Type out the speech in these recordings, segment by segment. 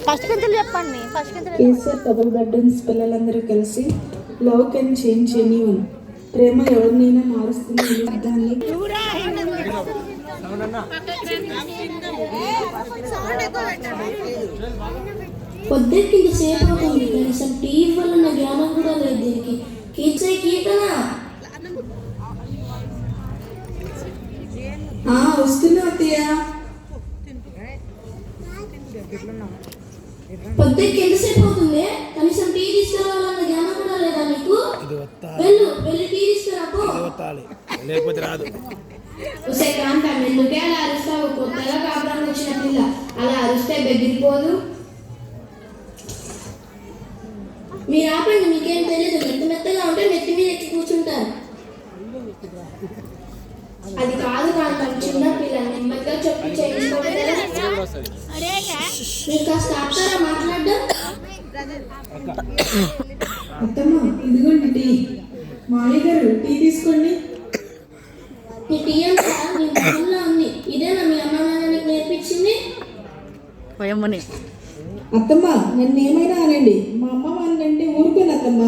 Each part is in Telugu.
ఫస్ట్ కిందలు చెప్పండి. ఫస్ట్ కిందలు కేసీఆర్ డబుల్ బెడ్రూమ్స్ పిల్లలందరూ కలిసి లవ్ కెన్ చేంజ్ ఎనీవన్, ప్రేమ ఎవరినైనా మారుస్తుంది అనే అర్థాన్ని పొద్దుకి సేపు అవుతుంది, కనీసం టీవీ వల్ల నా జ్ఞానం కూడా లేదు. దీనికి కీర్తన వస్తున్నా అత్తయ్య. పొద్దుకి ఎంతసేపు అవుతుంది, కనీసం టీ తీసుకురావాలన్న జ్ఞానం కూడా లేదా నీకు? వెళ్ళి టీ తీసుకురాపో, లేకపోతే రాదు. వస్తే కాంతం ఎందుకే అలా అరుస్తావు? కొత్తగా కాపురానికి వచ్చిన పిల్ల అలా అరుస్తే బెదిరిపోదు. మీరు ఆపండి, మీకేం తెలియదు. మెత్తగా ఉంటే నెత్తి మీద ఎక్కి కూర్చుంటారు. అది కాదు కాంతం, చిన్న పిల్ల, నెమ్మదిగా చెప్పి చేయించుకోవాలి. మీరు కాస్త ఆపుతారా మాట్లాడడం? అత్తమ్మ ఇదిగోండి టీ. మామయ్య గారు టీ తీసుకోండి. మీ టీ అంతా మీ మొహంలో ఉంది. ఇదేనా మీ అమ్మ నాన్న నీకు నేర్పించింది? అత్తమ్మ నన్ను ఏమైనా అనండి, మా అమ్మ వాళ్ళంటే ఊరుకోను అత్తమ్మ.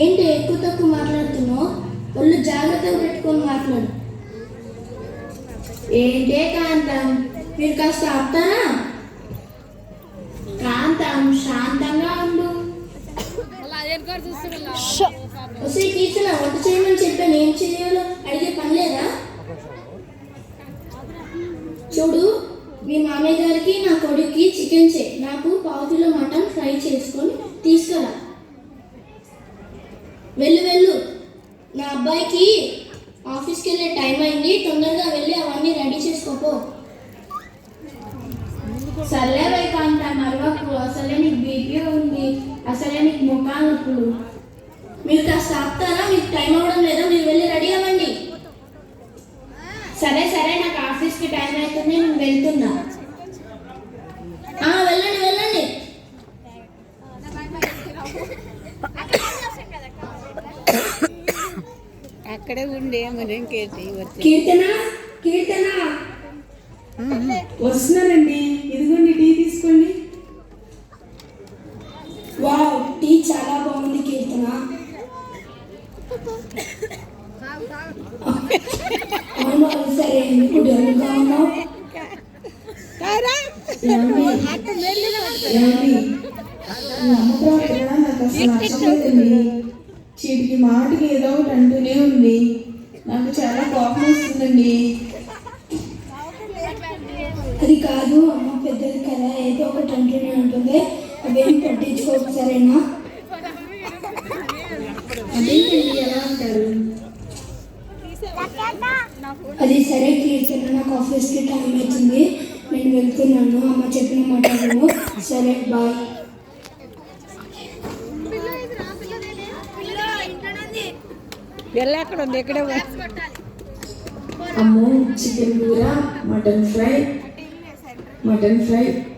ఏంటి ఎక్కువ తక్కువ మాట్లాడుతున్నావు? ఒళ్ళు జాగ్రత్తగా పెట్టుకొని మాట్లాడు. ఏంటే కాంతం, మీరు కాస్త ఆపుతారా? కాంతం శాంతంగా ఉండు. వస్తే కీర్తన వంట చేయమని చెప్పాను, ఏం చేయాలో అడిగే పని లేదా? చూడు, మీ మామయ్య గారికి నా కొడుక్కి చికెన్ చేయి, నాకు పావు కిలో మటన్ ఫ్రై చేసుకొని తీసుకురా. వెళ్ళు, నా అబ్బాయికి ఆఫీస్కి వెళ్ళే టైం అయింది, తొందరగా వెళ్ళి అవన్నీ రెడీ చేసుకోపో. సర్లే వైకాంత మరవకు, అసలే నీకు బీపీ ఉంది, అసలే నీకు ముఖాలు నొప్పులు. మీరు కాస్త ఆపుతారా? మీకు టైం అవ్వడం లేదా? మీరు వెళ్ళి రెడీ అవ్వండి. సరే నాకు ఆఫీస్కి టైం అవుతుంది, నేను వెళ్తున్నా. వెళ్ళండి. అక్కడే ఉండే కీర్తన వస్తున్నానండి. ఇదిగోండి టీ తీసుకోండి. వావ్, టీ చాలా బాగుంది కీర్తన. సరే, ఎందుకు డల్గా ఉన్నావు? నాకు అసలు నచ్చలేదండి. చీటికి మాటికి ఏదో ఒకటి అంటూనే ఉంది. నాకు చాలా కోపం వస్తుందండి. అది కాదు, అమ్మ పెద్దది కదా, ఏదో ఒకటి అంటూనే ఉంటుంది. అవేం పట్టించుకోకు, సరేనా? అదేంటండి ఎలా అంటారు? అది సరే కీర్తన, నాకు ఆఫీస్కి టైం అవుతుంది, నేను వెళ్తున్నాను. అమ్మ చెప్పిన మాట విను. సరే, బాయ్. ఎక్కడ ఉంది? ఎక్కడే అమ్మో, చికెన్ కూర, మటన్ ఫ్రై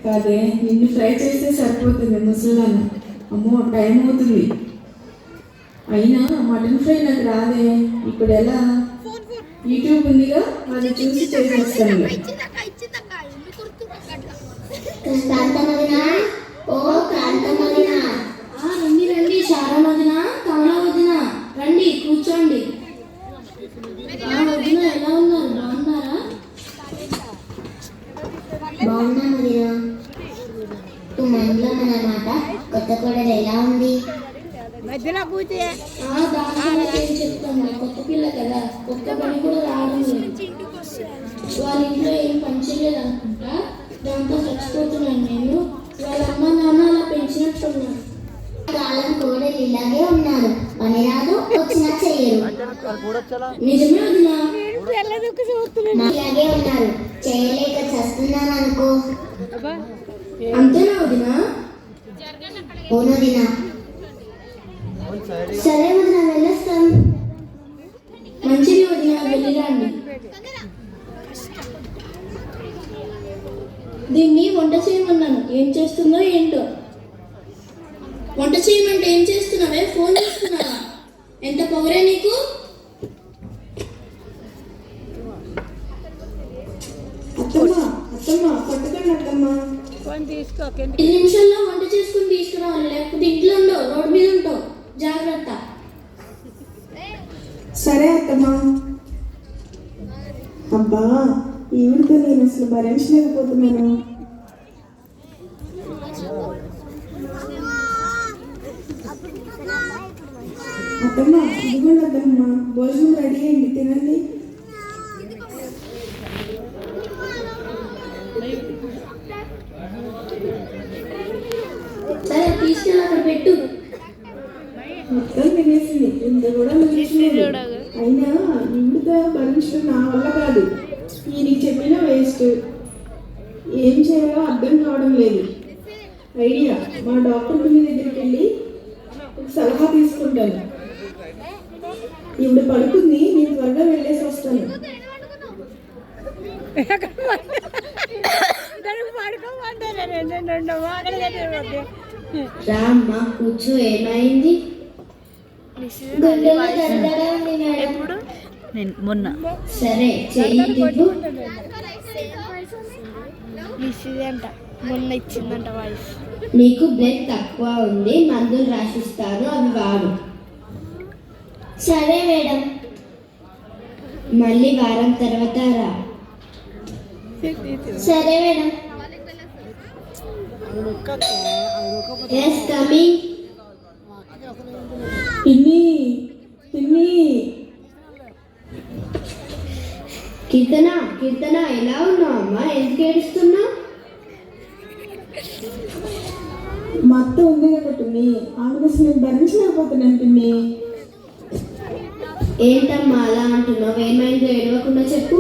కాదే, నిన్ను ఫ్రై చేస్తే సరిపోతుంది ముసలాను. అమ్మో టైం అవుతుంది. అయినా మటన్ ఫ్రై నాకు రాదే, ఇప్పుడు ఎలా? యూట్యూబ్ ఉందిగా, అది చూసి చేసేస్తాను. రండి శారా వదిన, కమలా వదిన, రండి కూర్చోండి. వదిన ఎలా ఉన్నారు, బాగున్నారా? బాగున్నాను వదినా. నువ్వు మా ఇంట్లో అన్నమాట. కొత్త కోడలు ఎలా ఉంది? మధ్యలో కూర్చే ఏం చెప్తాను, కొత్త పిల్ల కదా, ఒక్క పని కూడా రావడం లేదు. వాళ్ళ ఇంట్లో ఏం పంచలేదు అనుకుంటా, దాంతో చచ్చిపోతున్నాను నేను. వాళ్ళ అమ్మ నాన్న అలా పెంచినట్టున్నాను. కాలం కోడలు ఇలాగే ఉన్నారు, పని రాదు, వచ్చినా చెయ్యరు. నిజమే వదినా, ఇలాగే ఉన్నారు, చేయలేక చేస్తున్నాను అనుకో. అంతేనా వదినా? అవును వదినా. సరే వదినా, వెళ్ళొస్తాం. మంచిది వదినా, వెళ్ళిరండి. దీన్ని వంట చేయమన్నాను, ఏం చేస్తుందో ఏంటో. వంట చేయమంటే ఏం చేస్తున్నావే? ఫోన్ చేస్తున్నావా? ఎంత పొగరే నీకు? అత్తమ్మ పట్టుకోండి అత్తమ్మ. 10 నిమిషాల్లో వంట చేసుకుని తీసుకురావాలి, లేకపోతే ఇంట్లో ఉండవు, రోడ్డు మీద ఉంటావు. జాగ్రత్త. సరే అత్తమ్మా. అబ్బా, ఈవిడితో నేను అసలు భరించలేకపోతున్నాను. అత్తమ్మా, ఇదిగోండి అత్తమ్మా, భోజనం రెడీ అయింది, తినండి. సరే తీసుకెళ్ళి అక్కడ పెట్టు. మొత్తం తినేసింది, ఇంత కూడా మంచిది. అయినా ఈవిడితో భరించడం నా వల్ల కాదు. ఈయనకి చెప్పినా వేస్ట్. ఏం చేయాలో అర్థం కావడం లేదు. ఐడియా, మా డాక్టర్ పిల్లి దగ్గరికి వెళ్ళి ఒక సలహా తీసుకుంటాను. ఈవిడ పడుకుంది, నేను త్వరగా వెళ్ళేసి వస్తాను. రామ్మా కూర్చో. ఏమైంది? గుండెలో దడదడ ఉంది మేడం. మొన్న సరే చెయ్యి తిప్పు. అంట మొన్న ఇచ్చిందంట వాయిస్. నీకు బ్లడ్ తక్కువ ఉంది, మందులు రాసిస్తాను, అవి వాడు. సరే మేడం. మళ్ళీ వారం తర్వాత రా. సరే మేడం. Yes coming. పిన్ని, పిన్ని. కీర్తన, కీర్తన ఎలా ఉన్నావు అమ్మా? ఎందుకు ఏడుస్తున్నావు? మా అత్త ఉంది కదా పిన్ని, ఆమె అసలు నేను భరించలేకపోతున్నాను పిన్ని. ఏంటమ్మా అలా అంటున్నావు? ఏమైందో ఏడవకుండా చెప్పు.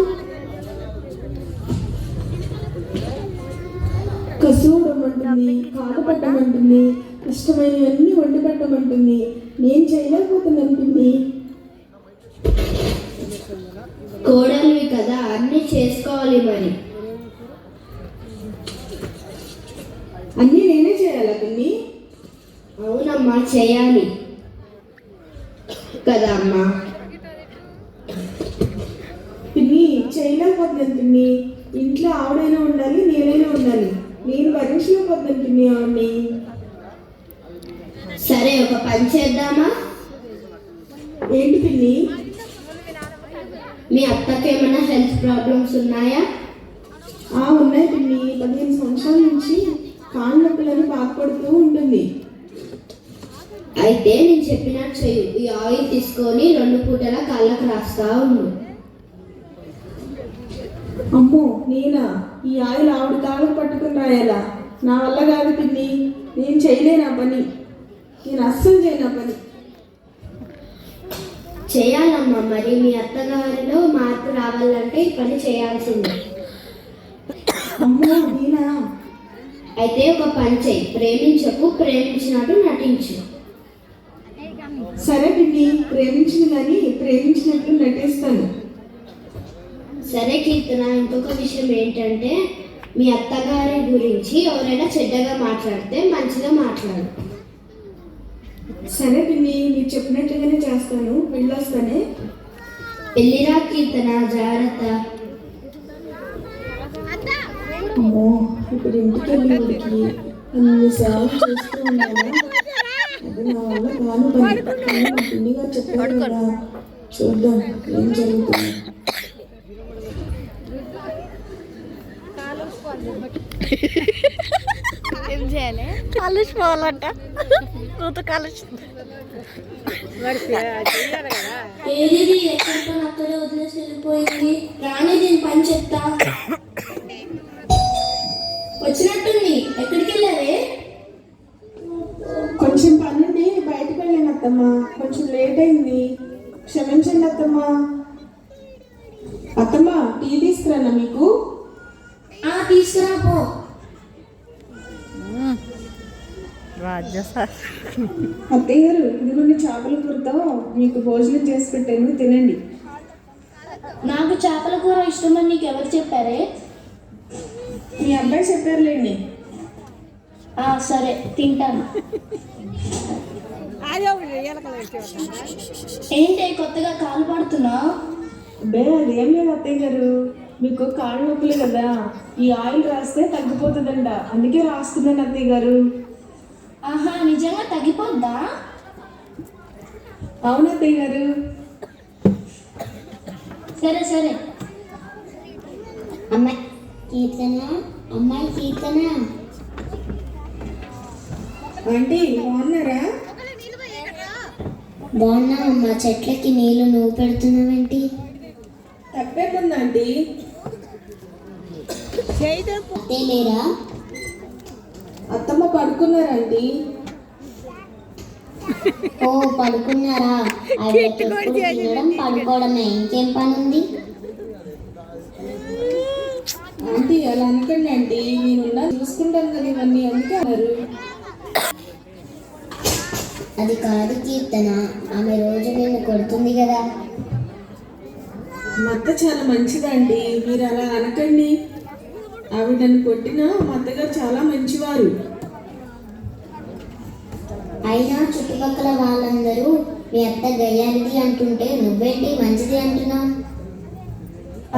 కసూడమంటుంది, కాలు పట్టమంటుంది, ఇష్టమైనవన్నీ వండి పెట్టమంటుంది. నేను చేయలేకపోతున్నాను పిన్ని. కోడలివి కదా, అన్నీ చేసుకోవాలి మరి. అన్నీ నేనే చేయాలా పిన్ని? అవునమ్మా, చేయాలి కదా అమ్మా. పిన్ని, చేయలేకపోతున్నాను పిన్ని. ఇంట్లో ఆవిడైనా ఉండాలి, నేనైనా ఉండాలి. నేను భరించలేకపోతున్నాను పిన్ని ఆవిడ్ని. సరే ఒక పని చేద్దామా? ఏంటి పిన్ని? మీ అత్తకి ఏమైనా హెల్త్ ప్రాబ్లమ్స్ ఉన్నాయా? ఉన్నాయి పిన్ని. 15 సంవత్సరాల నుంచి కాళ్ళ నొప్పులని బాధపడుతూ ఉంటుంది. అయితే నేను చెప్పినట్టు చెయ్యి. ఈ ఆయిల్ తీసుకొని 2 పూటలా కాళ్ళకు రాస్తా ఉండు. అమ్మో, నేనా? ఈ ఆయిల్ ఆవిడ కాళ్ళకు పట్టుకుని రాయాలా? నా వల్ల కాదు పిన్ని. నేను చేయలేను ఆ పని. నేను అస్సలు చేయను ఆ పని. చేయాలమ్మా, మరి మీ అత్తగారిలో మార్పు రావాలంటే ఈ పని చేయాల్సిందే. అమ్మో, నేనా? అయితే ఒక పని చెయ్యి. ప్రేమించకు, ప్రేమించినట్టు నటించు. సరే పిన్ని, ప్రేమించిన కానీ ప్రేమించినట్లు నటిస్తాను. సరే కీర్తన, ఇంకొక విషయం ఏంటంటే మీ అత్తగారి గురించి ఎవరైనా చెడ్డగా మాట్లాడితే మంచిగా మాట్లాడు. సరే పిన్ని, మీరు చెప్పినట్లుగానే చేస్తాను. వెళ్ళొస్తానే. వెళ్ళిరా కీర్తన, జాగ్రత్త. అమ్మో, ఇప్పుడు ఇంటికి వెళ్ళి ఊరికి అన్ని సేవలు చేస్తూ ఉన్నాను. అది నా వల్ల కాను పని. కానీ మా పిన్ని గారు చెప్పారు కదా, చూద్దాం ఏం జరుగుతుంది. ఏం చేయాలి? కాలుష్పోవాలంట. ఏది ఎక్కడితో అక్కడే వదిలేసి వెళ్ళిపోయింది. రాని దీని పని చెప్తా. వచ్చినట్టుంది. ఎక్కడికి వెళ్ళావే? కొంచెం పనుండి బయటకు వెళ్ళాను అత్తమ్మ. కొంచెం లేట్ అయింది, క్షమించండి అత్తమ్మ. అత్తమ్మ, టీ తీసుకురానా మీకు? తీసుకురా పో. అత్తయ్య గారు, ఇదిగోండి చేపల కూరతో మీకు భోజనం చేసి పెట్టాను, తినండి. నాకు చేపల కూర ఇష్టమని నీకు ఎవరు చెప్పారే? మీ అబ్బాయి చెప్పారులేండి. సరే తింటాను. ఏంటి కొత్తగా కాలు పడుతున్నా? అబ్బే, అదేం లేదు అత్తయ్య గారు. మీకు కాళ్ళు నొప్పులు కదా, ఈ ఆయిల్ రాస్తే తగ్గిపోతుందంట, అందుకే రాస్తున్నాను అత్తయ్య గారు. ఆహా, నిజంగా తగ్గిపోద్దా? అవును అత్తయ్య గారు. సరే సరే. అమ్మాయి కీర్తన, అమ్మాయి కీర్తన, ఆంటీ బాగున్నారా? బాగున్నావమ్మా. చెట్లకి నీళ్ళు నువ్వు పెడుతున్నావేంటి? తప్పేముంది ఆంటీ? అత్తే లేరా? అత్తమ్మ పడుకున్నారంటీ. ఓ పడుకున్నారా? ఆవిడకి ఎప్పుడు తినడం పడుకోవడమే, ఇంకేం పని ఉంది? ఆంటీ అలా అనకండి ఆంటీ, నేనున్నా చూసుకుంటాను కదా ఇవన్నీ, అందుకే అన్నారు. అది కాదు కీర్తన, ఆమె రోజు నిన్ను కొడుతుంది కదా. మా అత్త చాలా మంచిదండి, మీరు అలా అనకండి. ఆవిడ నన్ను కొట్టినా మా అత్తగారు చాలా మంచివారు. అయినా చుట్టుపక్కల వాళ్ళందరూ మీ అత్త గయ్యాలిది అంటుంటే నువ్వేంటి మంచిది అంటున్నావు?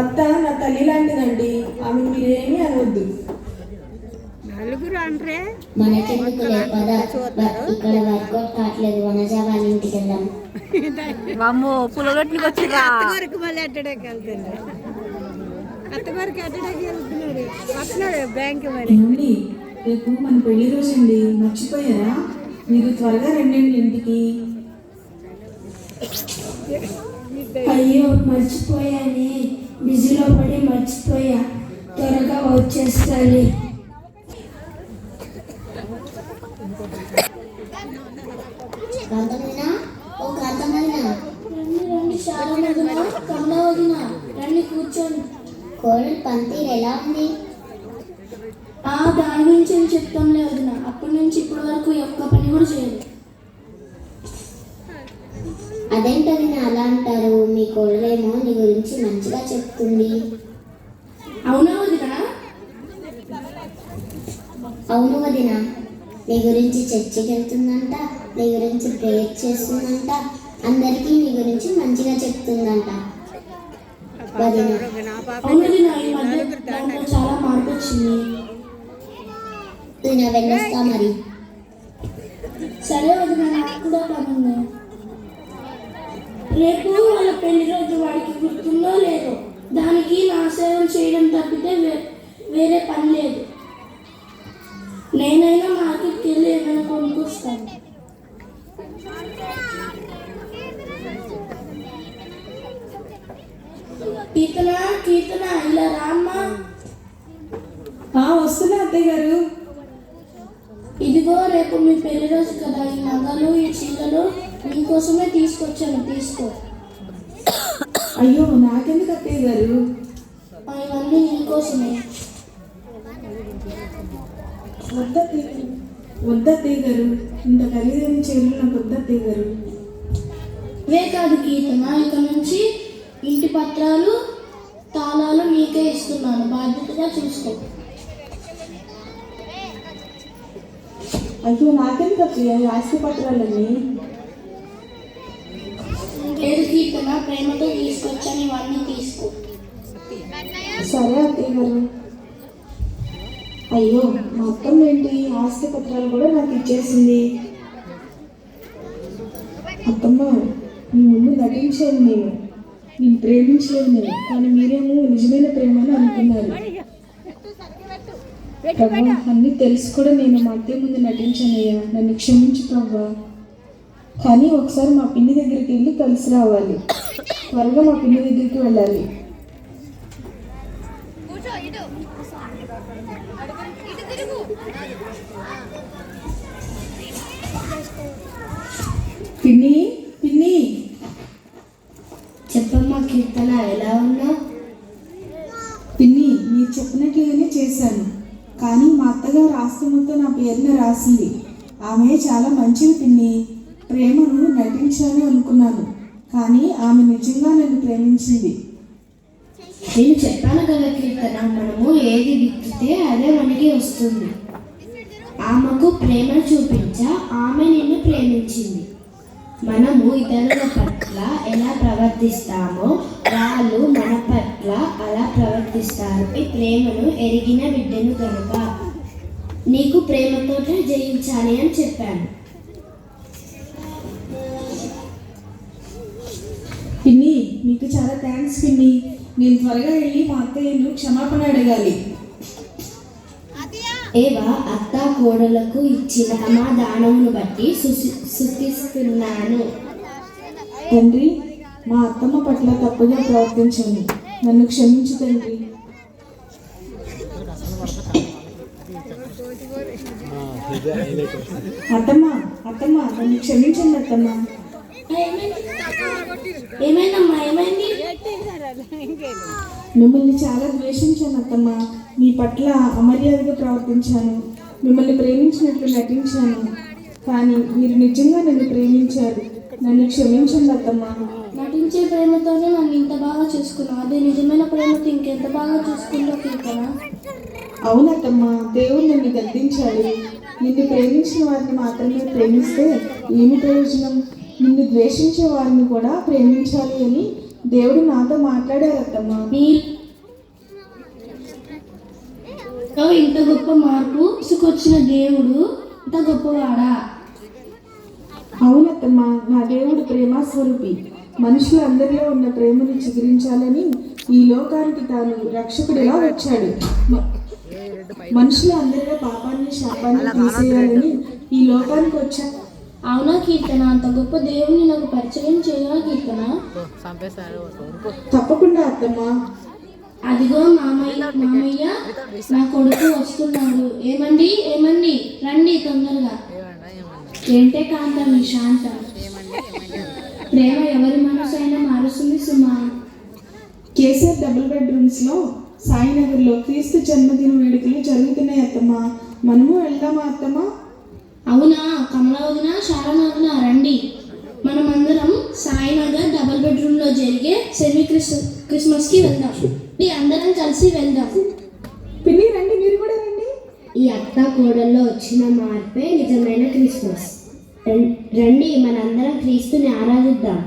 అత్త నా తల్లి లాంటిదండి, ఆమె మీరేమీ అనవద్దు. మనకెందుకు లేపదా, ఇక్కడ వర్కౌట్ కావట్లేదు, వనజ వాళ్ళ ఇంటికి వెళ్దాం. అమ్మో పులగట్లకి వచ్చిరా మళ్ళీ అట్టడానికి వెళ్తున్నారు. అత్తగారికి అట్టడానికి వెళ్తున్నారు, వస్తున్నాడు బ్యాంక్ మరి. ఏమండి, రేపు మన పెళ్లి రోజండి, మర్చిపోయారా? మీరు త్వరగా రండి ఇంటికి. అయ్యో మర్చిపోయానే, బిజీలో పడి మర్చిపోయా, త్వరగా వచ్చేస్తాను. కాంతమైనా, ఓ కాంతమైనా, రండి శారద వదిన, కమలా వదిన, రండి కూర్చోండి. కోడలు పంతీరు ఎలా ఉంది? దాని గురించి ఏం చెప్తాంలే వదిన, అప్పటి నుంచి ఇప్పటి వరకు ఒక్క పని కూడా చేయలేదు. అదేంటది అలా అంటారు? మీ కోడలేమో నీ గురించి మంచిగా చెప్తుంది. అవునా వదిన? అవును వదిన, నీ గురించి చర్చికి వెళ్తుందంట, నీ గురించి ప్రేయర్ చేస్తుందంట, అందరికీ నీ గురించి మంచిగా చెప్తుందంట వదిన. అవును వదిన, ఈ మధ్య దాంట్లో చాలా మార్పు వచ్చింది. వదిన వెళ్ళొస్తా మరి. సరే వదిన, నాకు కూడా పని ఉంది. రేపు వాళ్ళ పెళ్లి రోజు వాడికి గుర్తుందో లేదో, దానికి నా సేవలు చేయడం తప్పితే వేరే పని లేదు. నేనైనా మార్కెట్కి వెళ్ళి ఏమైనా కొనుక్కొస్తాను. కీర్తన, కీర్తన ఇలా రామ్మా. వస్తున్నా అత్తయ్య గారు. ఇదిగో రేపు మీ పెళ్లి రోజు కదా, ఈ నగలు ఈ చీరలు నీకోసమే తీసుకొచ్చాను, తీసుకో. అయ్యో నాకెందుకు అత్తయ్య గారు? ఇవన్నీ నీకోసమే. వద్దత్తయ్య గారు, ఇంత ఖరీదైన చీరలు నాకు వద్దత్తయ్య గారు. ఇవే కాదు కీర్తన, ఇక నుంచి ఇంటి పత్రాలు తాళాలు నీకే ఇస్తున్నాను, బాధ్యతగా చూసుకో. అయ్యో నాకెందుకు అత్తయ్య ఆస్తి పత్రాలన్నీ? లేదు కీర్తన, ప్రేమతో తీసుకొచ్చాను, ఇవన్నీ తీసుకో. సరే అత్తయ్య గారు. అయ్యో మా అత్తమ్మ ఏంటి ఆస్తి పత్రాలు కూడా నాకు ఇచ్చేసింది. అత్తమ్మ మీ ముందు నటించాను నేను ప్రేమించలేదు నేను, కానీ మీరేమో నిజమైన ప్రేమని అనుకున్నారు. ప్రభా, అన్నీ తెలిసి కూడా నేను మా అత్తయ్య ముందు నటించానయ్యా, నన్ను క్షమించు ప్రభా. కానీ ఒకసారి మా పిన్ని దగ్గరికి వెళ్ళి కలిసి రావాలి, త్వరగా మా పిన్ని దగ్గరికి వెళ్ళాలి. పిన్ని, పిన్ని. చెప్పమ్మా కీర్తన, ఎలా ఉన్నావు? పిన్ని, మీరు చెప్పినట్లుగానే చేశాను, కానీ మా అత్తగారు ఆస్తి మొత్తం నా పేరున రాసింది. ఆమె చాలా మంచిది పిన్ని. ప్రేమను నటించాలని అనుకున్నాను, కానీ ఆమె నిజంగా నన్ను ప్రేమించింది. నేను చెప్పాను కదా కీర్తన, మనము ఏది విత్తితే అదే మనకి వస్తుంది. ఆమెకు ప్రేమ చూపించా, ఆమె నిన్ను ప్రేమించింది. మనము ఇతరుల పట్ల ఎలా ప్రవర్తిస్తామో వాళ్ళు మన పట్ల అలా ప్రవర్తిస్తారు. ఈ ప్రేమను ఎరిగిన బిడ్డను కనుక నీకు ప్రేమతోటే జయించాలి అని చెప్పాను. పిన్ని, మీకు చాలా థ్యాంక్స్ పిన్ని. నేను త్వరగా వెళ్ళి మా అత్తయ్యను క్షమాపణ అడగాలి. ఏవా అత్త కోడలకు ఇచ్చిన సమాధానమును బట్టి సుఖిస్తున్నాను. తండ్రి, మా అత్తమ్మ పట్ల తప్పుగా ప్రవర్తించాను, నన్ను క్షమించు తండ్రి. అత్తమ్మ అత్తమ్మ నన్ను క్షమించండి అత్తమ్మ. ఏమైందమ్మా, ఏమైంది? మిమ్మల్ని చాలా ద్వేషించాను అత్తమ్మ. మీ పట్ల అమర్యాదగా ప్రవర్తించాను, మిమ్మల్ని ప్రేమించినట్లు నటించాను. కానీ మీరు నిజంగా నన్ను ప్రేమించారు, నన్ను క్షమించండి అత్తమ్మ. నటించే ప్రేమతోనే నన్ను ఇంత బాగా చూసుకున్నావు, అదే నిజమైన ప్రేమతో ఇంకెంత బాగా చూసుకుంటూ కీర్తన. అవునత్తమ్మ, దేవుడు నన్ను గద్దించాడు. నిన్ను ప్రేమించిన వారిని మాత్రమే ప్రేమిస్తే ఏమి ప్రయోజనం? నిన్ను ద్వేషించే వారిని కూడా ప్రేమించాలి అని దేవుడు నాతో మాట్లాడారు అత్తమ్మ. ఇంత గొప్ప మార్పు తీసుకొచ్చిన దేవుడు ఇంత గొప్పవాడా? అవునత్తమ్మ, నా దేవుడు ప్రేమస్వరూపి. మనుషులందరిలో ఉన్న ప్రేమను చిగురించాలని ఈ లోకానికి తాను రక్షకుడిగా వచ్చాడు. మనుషులు అందరిలో పాపాన్ని శాపాన్ని తీసేయాలని ఈ లోకానికి వచ్చాడు. అవునా కీర్తన, అంత గొప్ప దేవుడిని నాకు పరిచయం చేయవా కీర్తన? తప్పకుండా అత్తమ్మ. అదిగో మామయ్య నా కొడుకు వస్తున్నాడు. ఏమండి ఏమండి, రండి తొందరగా. ఏంటే కాంతం ఈ శాంతం? ప్రేమ ఎవరి మనసైనా మారుస్తుంది సుమా. కేసీఆర్ డబుల్ బెడ్రూమ్స్లో సాయినగర్లో క్రీస్తు జన్మదిన వేడుకలు జరుగుతున్నాయి అత్తమ్మ. మనము వెళ్దామా అత్తమ్మ? అవునా, కమల వదిన, శారణ వదిన రండి. మనమందరం సాయినగర్ డబుల్ బెడ్రూమ్లో జరిగే సెమీ క్రిస్మస్కి వెళ్దాం. అందరం కలిసి వెళ్దాం. పిన్ని రండి, మీరు కూడా రండి. ఈ అత్త కోడల్లో వచ్చిన మార్పే నిజమైన క్రిస్మస్. రండి, మనందరం క్రీస్తుని ఆరాధిద్దాం.